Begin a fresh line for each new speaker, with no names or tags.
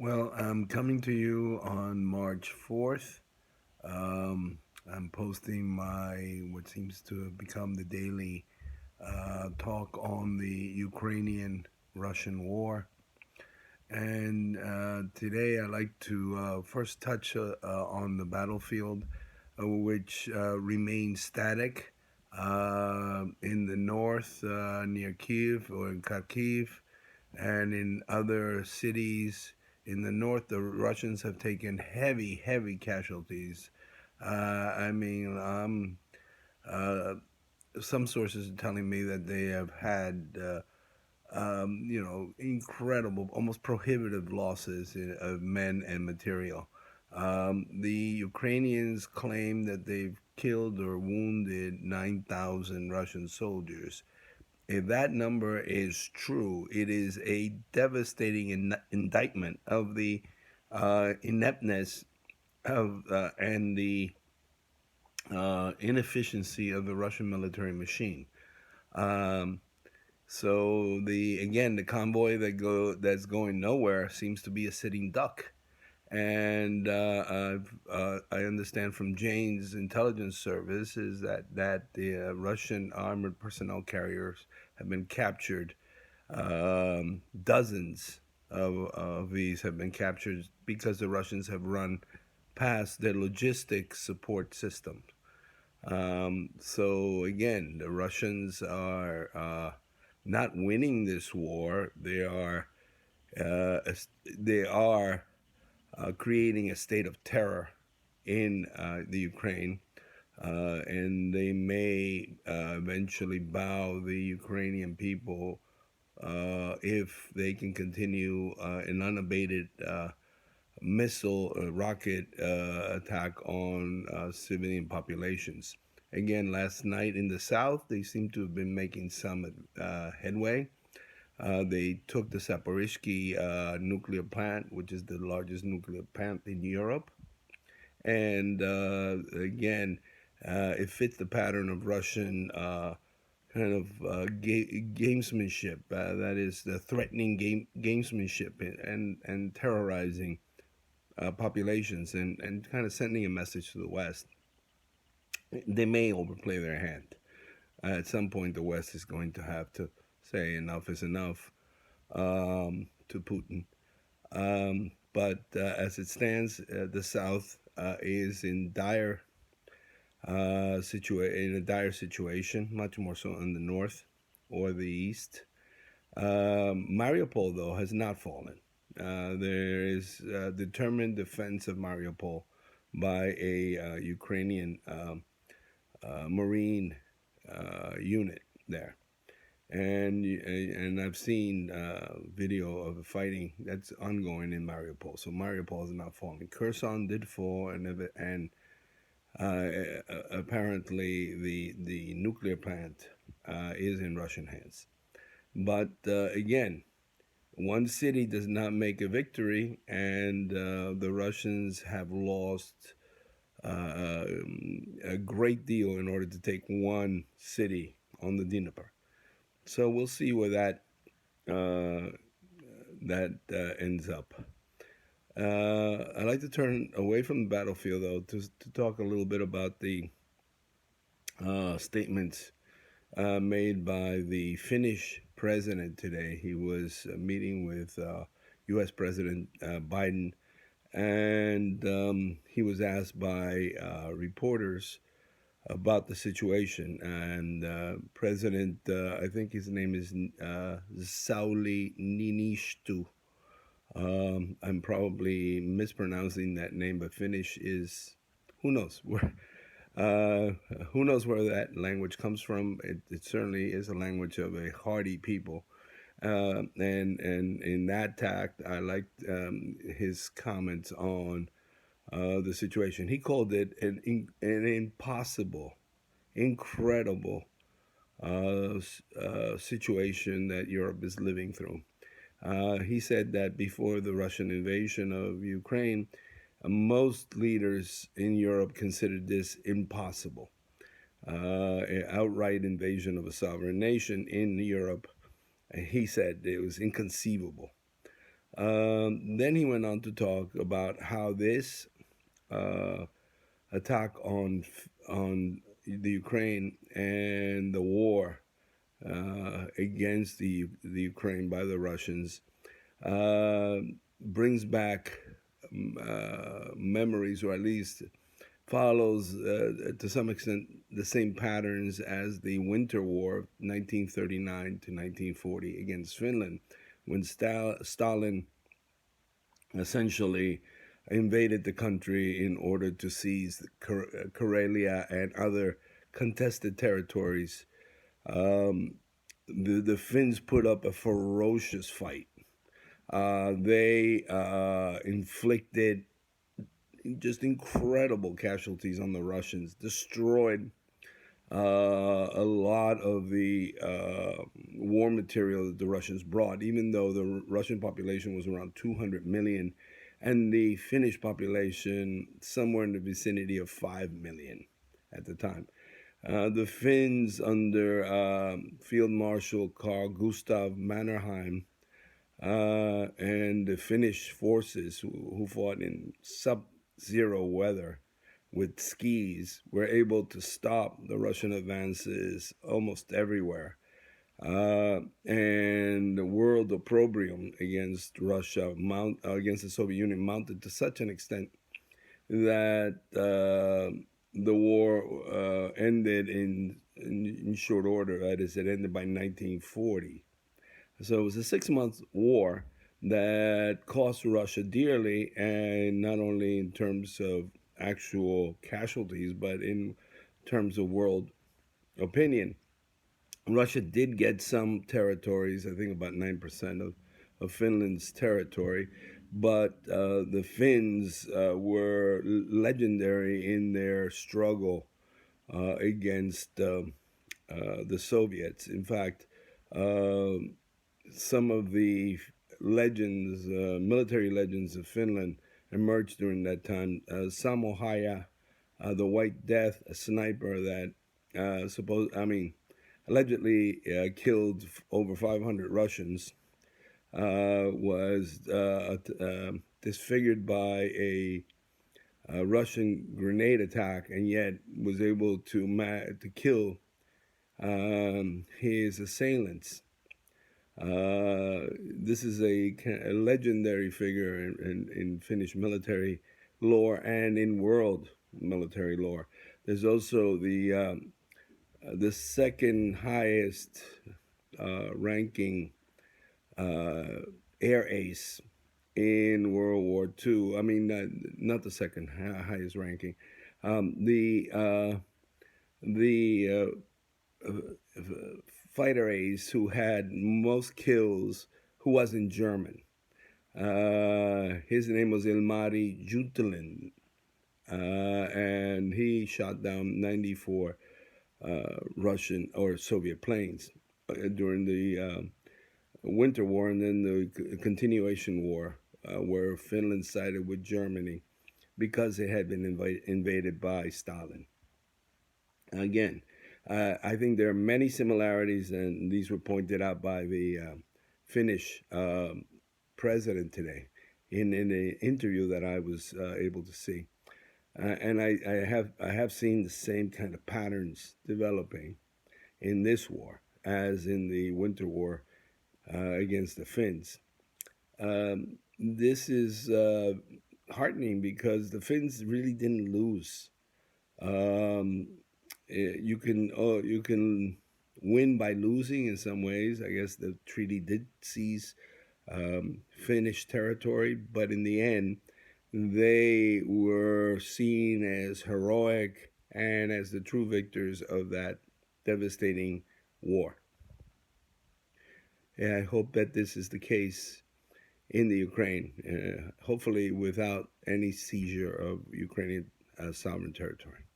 Well, I'm coming to you on March 4th. Um, I'm posting my what seems to have become the daily talk on the Ukrainian Russian war. And today I'd like to first touch on the battlefield, which remains static in the north near Kiev or in Kharkiv, and in other cities in the north, the Russians have taken heavy casualties. I mean, uh, some sources are telling me that they have had, incredible, almost prohibitive losses of men and material. The Ukrainians claim that they've killed or wounded 9,000 Russian soldiers. If that number is true, it is a devastating indictment of the ineptness of and the inefficiency of the Russian military machine. Um, so the convoy that's going nowhere seems to be a sitting duck. And I understand from Jane's intelligence service is that the Russian armored personnel carriers have been captured. Dozens of these have been captured because the Russians have run past their logistic support system. So again, the Russians are not winning this war. Uh, they are creating a state of terror in the Ukraine, and they may eventually bow the Ukrainian people if they can continue an unabated missile rocket attack on civilian populations. Again, last night in the south, they seem to have been making some headway. They took the Zaporizhzhia nuclear plant, which is the largest nuclear plant in Europe. And again, it fits the pattern of Russian kind of gamesmanship. That is, the threatening gamesmanship and terrorizing populations and kind of sending a message to the West. They may overplay their hand. At some point, the West is going to have to say enough is enough to Putin. But as it stands, the South is in a dire situation, much more so in the North or the East. Mariupol, though, has not fallen. There is determined defense of Mariupol by a Ukrainian Marine unit there. And I've seen video of the fighting that's ongoing in Mariupol. So Mariupol is not falling. Kherson did fall, and apparently the nuclear plant is in Russian hands. But again, one city does not make a victory, and the Russians have lost a great deal in order to take one city on the Dnieper. So we'll see where uh, that ends up. I'd like to turn away from the battlefield, though, to talk a little bit about the statements made by the Finnish president today. He was meeting with U.S. President Biden, and he was asked by reporters about the situation. And President, I think his name is Sauli Niinistu. I'm probably mispronouncing that name, but Finnish is, who knows where. Uh, who knows where that language comes from? It certainly is a language of a hardy people. And in that tact, I liked his comments on the situation. He called it an impossible, incredible situation that Europe is living through. He said that before the Russian invasion of Ukraine, most leaders in Europe considered this impossible. An outright invasion of a sovereign nation in Europe, he said it was inconceivable. Then he went on to talk about how this uh, attack on the Ukraine and the war against the Ukraine by the Russians uh, brings back memories, or at least follows to some extent the same patterns as the Winter War of 1939 to 1940 against Finland, when Stalin essentially invaded the country in order to seize Karelia and other contested territories. Um, the Finns put up a ferocious fight. They inflicted just incredible casualties on the Russians, destroyed a lot of the war material that the Russians brought, even though the Russian population was around 200 million and the Finnish population somewhere in the vicinity of 5 million at the time. The Finns under Field Marshal Carl Gustav Mannerheim and the Finnish forces who fought in sub-zero weather with skis were able to stop the Russian advances almost everywhere. And the world opprobrium against Russia, against the Soviet Union, mounted to such an extent that the war ended in short order. That is, it ended by 1940. So it was a 6-month war that cost Russia dearly, and not only in terms of actual casualties, but in terms of world opinion. Russia did get some territories, I think about 9% of Finland's territory, but the Finns were legendary in their struggle against the Soviets. In fact, some of the legends, military legends of Finland emerged during that time. Samo Haya, the White Death, a sniper that allegedly killed over 500 Russians, was disfigured by a Russian grenade attack, and yet was able to kill his assailants. This is a legendary figure in Finnish military lore and in world military lore. There's also the second highest ranking air ace in World War II. I mean, not the second highest ranking. The fighter ace who had most kills, who wasn't German. His name was Ilmari Jutelin, and he shot down 94 Russian or Soviet planes during the Winter War, and then the continuation war, where Finland sided with Germany because it had been invaded by Stalin. Again, I think there are many similarities, and these were pointed out by the Finnish president today in an interview that I was able to see. And I have seen the same kind of patterns developing in this war as in the Winter War against the Finns. This is heartening because the Finns really didn't lose. You can win by losing in some ways. I guess the treaty did seize Finnish territory, but in the end, they were seen as heroic and as the true victors of that devastating war. And I hope that this is the case in the Ukraine, hopefully without any seizure of Ukrainian sovereign territory.